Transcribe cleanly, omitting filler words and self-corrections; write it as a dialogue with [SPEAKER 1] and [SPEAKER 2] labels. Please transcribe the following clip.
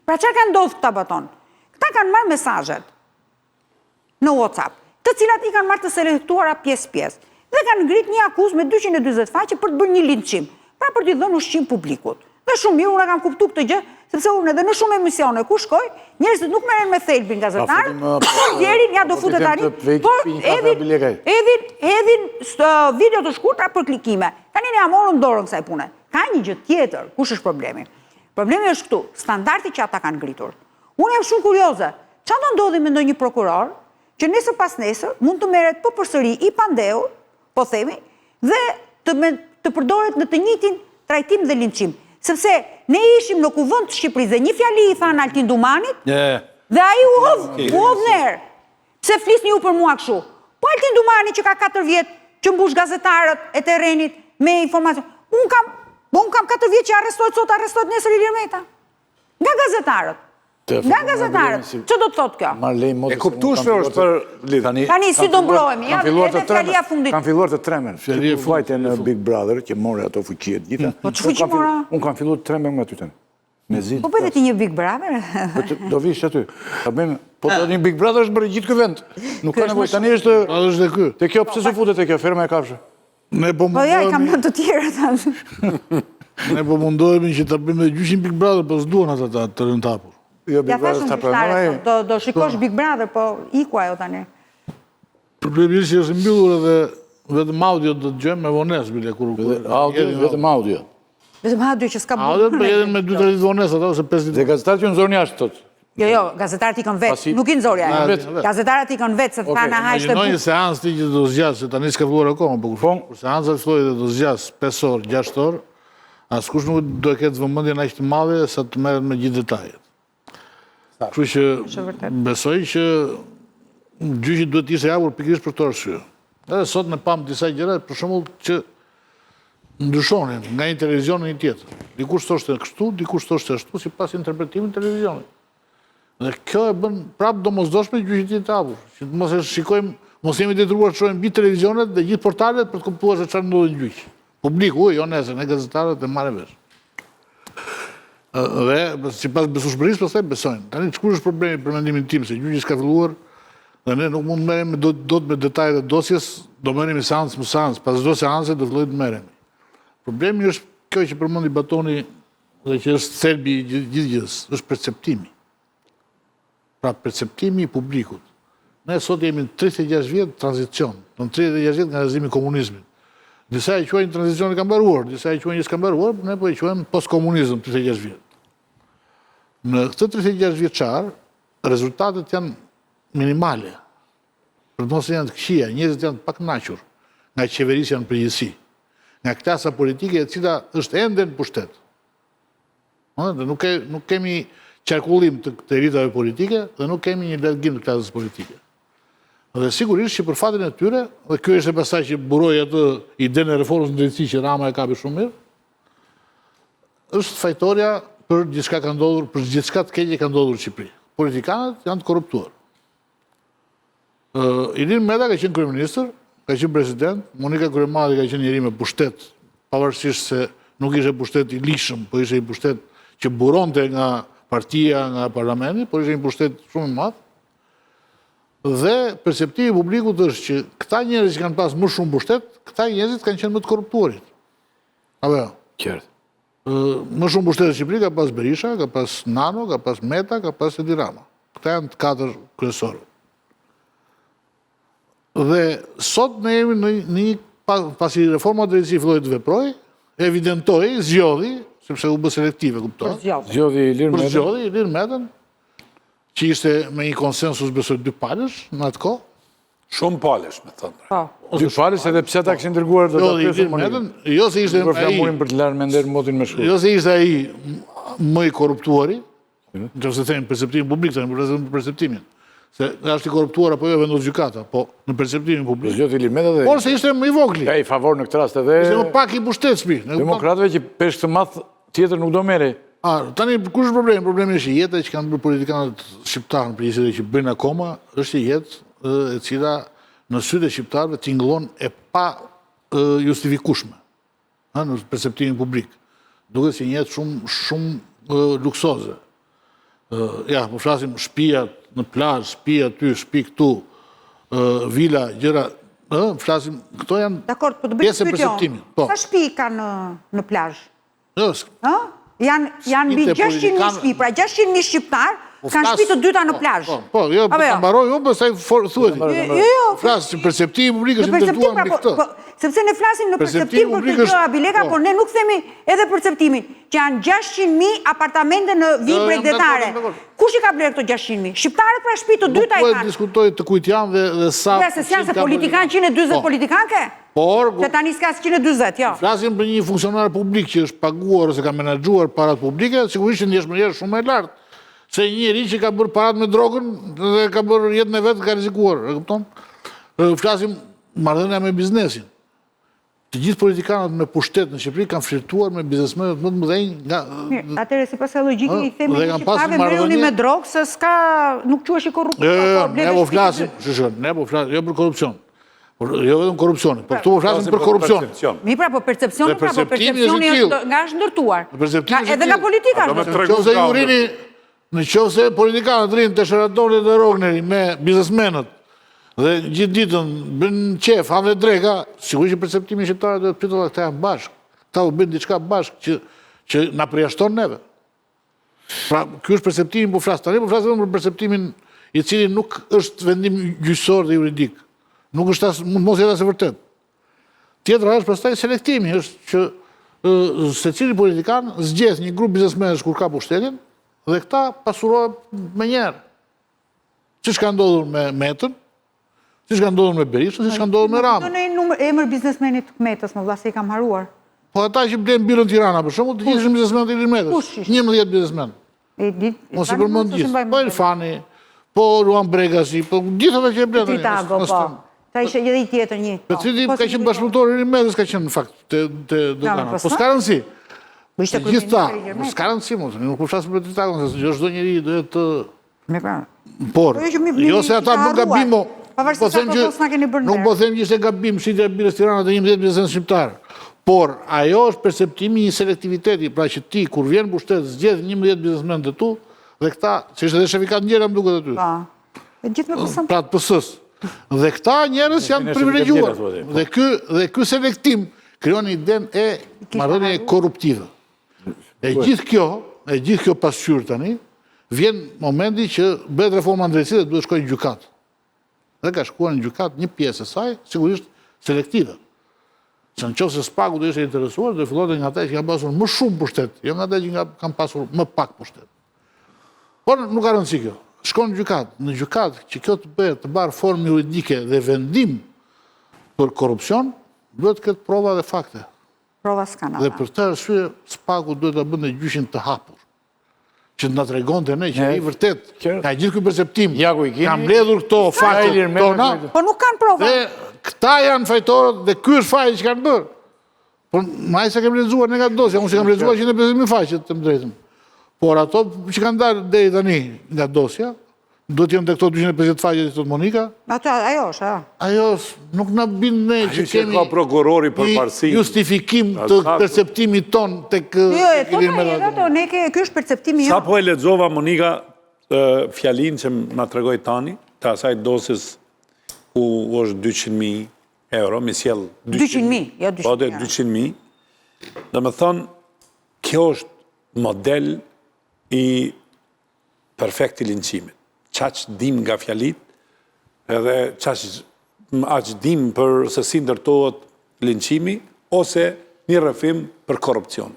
[SPEAKER 1] Pra çfarë ka ndodhur këta baton? Këta kanë marrë mesazhet në WhatsApp, të cilat i kanë marrë të selektuara pjesë-pjesë dhe kanë ngrit një akuzë me 240 faqe për të bërë një linçim, pra për t'i dhënë ushqim publikut. Dhe shumë mirë, unë kam kuptuar këtë gjë, sepse unë edhe në shumë emisione ku shkoj, njerëzit nuk merren me thelbin gazetar, deri ja do futet tani, por edhin video të shkurtra për klikime. Tani ne ja morëm dorën kësaj pune. Ka një gjë tjetër, kush është problemi? Problemi është këtu, standardi që ata kanë ngritur. Unë jam shumë kurioze, çfarë do ndodhi me ndonjë prokuror që nesër pas nesër mund të merret përsëri i pandehur, po themi, dhe të përdoret në të njëjtin trajtim dhe linçim. Sepse ne ishim në kuvend të Shqipërisë dhe një fjali i thanë Altin Dumanit, dhe ai u hodh ner. Pse flisni ju për mua kështu? Po Altin Dumani që ka 4 vjet që mbush gazetarët e terrenit me informacion. Unë kam 4 vjet që arrestohet sot, arrestohet nesër Ilir Meta. Nga gazetarët. Nga gazetarët. Që do të thotë kjo?
[SPEAKER 2] E kuptueshme është për lidhje.
[SPEAKER 1] Tani si do mbrohemi? Ja, edhe fjalia fundit.
[SPEAKER 2] Kanë filluar të tremen. Vajte në Big Brother që mori ato fuqi të gjitha.
[SPEAKER 1] Po ç'fuqi mora?
[SPEAKER 2] Unë kam filluar të tremen me aty tani. Me zi.
[SPEAKER 1] Po bëhet ti një Big Brother?
[SPEAKER 2] Do vish aty. Ta bëjmë. Po tani Big Brother është bërë gjithë ky vend. Nuk ka nevojë tani është
[SPEAKER 3] edhe ky.
[SPEAKER 2] Te kjo pse se futet te kjo ferma e kafshë?
[SPEAKER 3] Ne po
[SPEAKER 1] Po ja, kam në të tjera tani.
[SPEAKER 3] Ne po mundohemi që ta bëjmë gjyshin Big Brother, po s'duan ata të rënë tapur.
[SPEAKER 2] Jo, Big Brother ta pranoj.
[SPEAKER 1] Do shikosh Big Brother, po iku ajo tani.
[SPEAKER 3] Problemi është që është mbyllur edhe vetëm audio do të dëgjojmë me vonesë bile kur
[SPEAKER 2] audio vetëm audio.
[SPEAKER 1] Vetëm audio që s'ka
[SPEAKER 3] audio po edhe me 2-3 ditë vonesë ato ose 5 ditë.
[SPEAKER 2] Dhe gazetarët që nxorën jashtë thotë.
[SPEAKER 1] Jo, gazetarët i kanë vetë, nuk i nxorja. Gazetarët i kanë vetë se thanë hajtë.
[SPEAKER 3] Imagjinoj një seancë ti që do zgjas, se tani s'ka filluar akoma, por kur seanca filloi dhe do zgjas 5 orë, 6 orë, askush nuk do të ketë vëmendjen aq të madhe sa të merret me gjithë detajet. Kështu që besoj që gjyqi duhet të ishte hapur pikërisht për këtë arsye. Edhe sot ne pam disa gjëra, për shembull, që ndryshonin nga një televizion në një tjetër. Dikush thoshte kështu, dikush thoshte ashtu, sipas interpretimit të televizionit. Dhe kjo e bën prapë domosdoshme gjyqin të hapur, që mos e shikojmë, mos jemi detyrruar të shohim mbi televizionet dhe gjithë portalet për të kuptuar se çfarë ndodhi në gjyq. Publiku, jo nesër, ne gazetarët e marrim vesh. Dhe sipas besueshmërisë pastaj besojnë. Tani ç'kush është problemi për mendimin tim se gjyqi s'ka filluar dhe ne nuk mund të merremi dot me detajet e dosjes, do merremi seancë me seancë, pas çdo seance do fillojmë të merremi. Problemi është kjo që përmendi Batoni dhe që është thelbi i gjithë gjës, është perceptimi. Pra perceptimi i publikut. Ne sot jemi në 36 vjet tranzicion, në 36 vjet nga rrezimi i komunizmit. Disa e quajnë tranzicioni ka mbaruar, disa e quajnë s'ka mbaruar, ne po e quajmë postkomunizëm 36 vjet. Në këtë 36 vjeçar, rezultatet janë minimale. Për të mos janë të këqija, njerëzit janë të pakënaqur nga qeverisja në përgjithësi, nga klasa politike e cila është ende në pushtet. Nuk kemi qarkullim të elitave politike dhe nuk kemi një largim të klasës politike. Dhe sigurisht që për fatin e tyre, dhe kjo është e pasaj që buroi atë idenë e reformës në drejtësi që Rama e kapi shumë mirë, është fajtorja për gjithçka ka ndodhur, për gjithçka të keqe ka ndodhur në Shqipëri. Politikanët janë të korruptuar. Ilir Meta ka qenë kryeministër, ka qenë president, Monika Kryemari ka qenë njeri me pushtet, pavarësisht se nuk ishte pushtet i lishëm, po ishte një pushtet që buronte nga partia, nga parlamenti, por ishte një pushtet shumë i madh. Dhe perceptivi i publikut është që këta njerëz që kanë pas më shumë pushtet, këta njerëz kanë qenë më të korruptuarit. Apo jo?
[SPEAKER 2] Qartë.
[SPEAKER 3] Më shumë pushtet në Shqipëri ka pas Berisha, ka pas Nano, ka pas Meta, ka pas Edi Rama. Këta janë të 4 kryesorë. Dhe sot ne jemi në një pasi reforma drejtësi filloi të veprojë, evidentoi, zgjodhi, sepse u bë selektive, kupton?
[SPEAKER 2] Zgjodhi
[SPEAKER 3] Ilir Metën, që ishte me një konsensus besoj 2 palësh në atë kohë.
[SPEAKER 4] Shumë palësh, me thënë.
[SPEAKER 2] 2 palësh edhe pse ata kishin dërguar do ta
[SPEAKER 3] Ilir Metën, jo se ishte
[SPEAKER 2] ai për të larë mender motin me shkruaj.
[SPEAKER 3] Jo se ishte ai më i korruptuari, nëse them perceptimin publik, tani për perceptimin. Se është i korruptuar apo jo vendos gjykata, po në perceptimin publik.
[SPEAKER 2] Zgjodhi Ilir Meta dhe
[SPEAKER 3] por se ishte më i vogël.
[SPEAKER 2] Ka i favor në këtë rast edhe.
[SPEAKER 3] Ishte më pak i pushtetshëm.
[SPEAKER 2] Demokratëve që peshë të madh tjetër nuk do merrej.
[SPEAKER 3] Tani kush është problemi? Problemi është jeta që kanë bërë politikanët shqiptarë në përgjithësi që bëjnë akoma, është jetë e cila në sytë e shqiptarëve tingëllon e pa justifikueshme, në perceptimin publik. Duket si një jetë shumë luksoze. Ja, po flasim shtëpia në plazh, shtëpia aty, shtëpi këtu, vila, gjëra, flasim, këto janë
[SPEAKER 1] Dakor, po të bëjmë
[SPEAKER 3] pjesë e perceptimit. Po.
[SPEAKER 1] Sa shtëpi ka në plazh?
[SPEAKER 3] Jo,
[SPEAKER 1] Janë mbi 600.000 shtëpi, pra 600.000 shqiptar kanë shtëpi të dyta në plazh.
[SPEAKER 3] Po, jo, po ta mbaroj, jo, pastaj thuhet.
[SPEAKER 1] Jo.
[SPEAKER 3] Flas si perceptimi publik është ndërtuar mbi këtë.
[SPEAKER 1] Sepse ne flasim në perceptim për këtë gjë Abileka, por ne nuk themi edhe perceptimin, që janë 600.000 apartamente në vijë bregdetare. Kush i ka bler këto 600.000? Shqiptarët pra shtëpi të dyta i
[SPEAKER 3] kanë.
[SPEAKER 1] kanë.
[SPEAKER 3] Po diskutoj të kujt janë dhe sa.
[SPEAKER 1] Ja, se janë se politikan 140 politikan ke?
[SPEAKER 3] Por,
[SPEAKER 1] që tani s'ka 140, jo.
[SPEAKER 3] Flasim për një funksionar publik që është paguar ose ka menaxhuar parat publike, sigurisht që ndjeshmëria është shumë e lartë. Se një njeri që ka bërë parat me drogën dhe ka bërë jetën e vetë ka rrezikuar, e kupton? Flasim marrëdhënia me biznesin. Të gjithë politikanët me pushtet në Shqipëri kanë flirtuar me biznesmenët më të mëdhenj nga...
[SPEAKER 1] Atëre, si pas e logjike i themi
[SPEAKER 3] dhe
[SPEAKER 1] që
[SPEAKER 3] kanë pasur
[SPEAKER 1] shqiptarëve merruni me drogë, se s'ka, nuk quhesh i korrupt.
[SPEAKER 3] Ne po flasim, jo për korrupcion. Jo vetëm korrupcioni, por këtu po flasim për korrupcion.
[SPEAKER 1] Mi pra, po percepcioni, pra, po percepcioni nga është ndërtuar. Edhe nga politika është.
[SPEAKER 3] Në qovë se politikanët rinë të Sheratonit dhe Rogneri me biznesmenët dhe gjithë ditën bën qef, hanë dhe drega, sigurisht që perceptimi shqiptarët dhe të pritova këta janë bashkë. Këta u bënë diçka bashkë që na përjashton neve. Pra, kjo është perceptimi po flasë. Tani po flasë edhe për perceptimin i cili nuk është vendim gjyqësor dhe juridik. Nuk është as, mund mos jetë as e vërtet. Tjetra është pastaj selektimi, është që secili politikan zgjedh një grup biznesmenësh kur ka pushtetin dhe këta pasurohet me njerë. Siç ka ndodhur me Metën, siç ka ndodhur me Berishën, siç ka ndodhur me Ramën.
[SPEAKER 1] Në emër biznesmenit Metës, më vlla se i kam haruar.
[SPEAKER 3] Po ata që blen birën Tirana, për shembull, të gjithë ishin biznesmenë të Metës. 11 biznesmenë. Mos i përmend gjithë. Po Elfani, po Ruan Bregasi, po gjithë ata që e blen.
[SPEAKER 1] Tritago, po. Ta ishte edhe i tjetër një.
[SPEAKER 3] Po cili ka qenë bashkëpunëtor i Metës, ka qenë në fakt te Dogana. Po s'ka rëndësi. Gjithë ta, s'ka rëndësi, nuk po flasë për Tritagon, se çdo njeri do të... Por, jo se ata nuk gabimo, nuk po them që ishte gabim shitja e birës Tirana dhe 11 biznesmen shqiptar. Por, ajo është perceptimi i selektiviteti, pra që ti, kur vjen pushtet, zgjedh 11 biznesmen të tu, dhe këta, që ishte dhe shefikat njëra më duket aty. Pra të pësës. Dhe këta njerës janë privilegjuar. Dhe ky selektim krijon iden e marrëdhënie korruptive. E gjithë kjo pasqyrë tani, vjen momenti që bëhet reforma drejtësisë dhe duhet shkojë në gjykat. Dhe ka shkuar në gjykat një pjesë e saj, sigurisht selektive. Se në qoftë se SPAK-u do ishte interesuar, do fillonte nga ata që kanë pasur më shumë pushtet, jo nga ata që kanë pasur më pak pushtet. Por nuk ka rëndësi kjo. Shkon në gjykat. Në gjykat që kjo të bëhet të marrë formë juridike dhe vendim për korrupsion, duhet të ketë prova dhe fakte.
[SPEAKER 1] Prova s'kana.
[SPEAKER 3] Dhe për të arsye, SPAK-u duhet të bënte gjyqin të hapur. Që të na tregonte ne që ai vërtet ka gjithë ky perceptim. Ka mbledhur këto fakte tona.
[SPEAKER 1] Po nuk kanë prova.
[SPEAKER 3] Dhe këta janë fajtorët dhe ky është faji që kanë bërë. Por më ai se kemi lexuar ne nga dosja, unë se kam lexuar 150.000 faqe të drejtën. Por ato që kanë dalë deri tani nga dosja, do t'jenë të këto 250 faqe të Monika.
[SPEAKER 1] Ajo është,
[SPEAKER 3] Ajo nuk na bin ne që kemi
[SPEAKER 4] ka prokurori për parësi.
[SPEAKER 3] Justifikim të perceptimit ton tek
[SPEAKER 1] ky është perceptimi jo.
[SPEAKER 4] Sa po e lexova Monika fjalin që na tregoi tani, të asaj dosjes ku është 200.000 euro, mi sjell
[SPEAKER 1] 200.000, jo 200.000.
[SPEAKER 4] Po, 200.000. Dhe me thonë, kjo është model i perfekt i linçimit. Qaq dim nga fjalit, edhe aq dim për se si ndërtohet linçimi, ose një rrëfim për korrupsion.